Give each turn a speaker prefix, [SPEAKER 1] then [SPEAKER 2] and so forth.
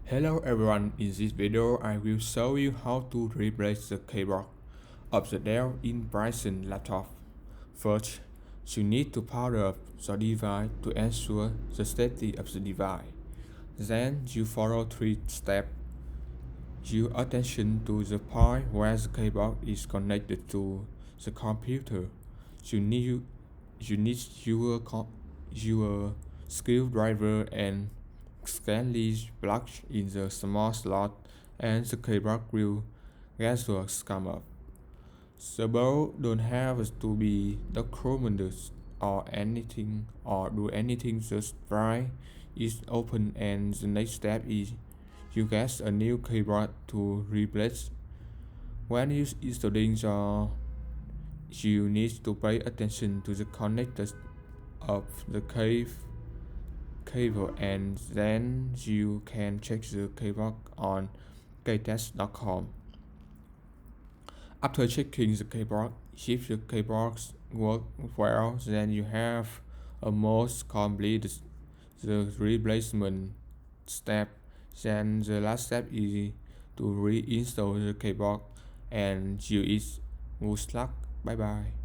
[SPEAKER 1] Hello everyone, in this video I will show you how to replace the keyboard of the Dell in-person laptop. First, you need to power up the device to ensure the safety of the device. Then you follow 3 steps. Your attention to the point where the keyboard is connected to the computer. You need, your screwdriver and scan these blocks in the small slot and the keyboard will gradually come up. The board don't have to be documented or do anything, just try it open, and the next step is you get a new keyboard to replace. When you installing you need to pay attention to the connectors of the cable, and then you can check the keyboard on keytest.com. After checking the keyboard, if the keyboard works well, then you have almost completed the replacement step. Then the last step is to reinstall the keyboard and use it. Good luck. Bye bye.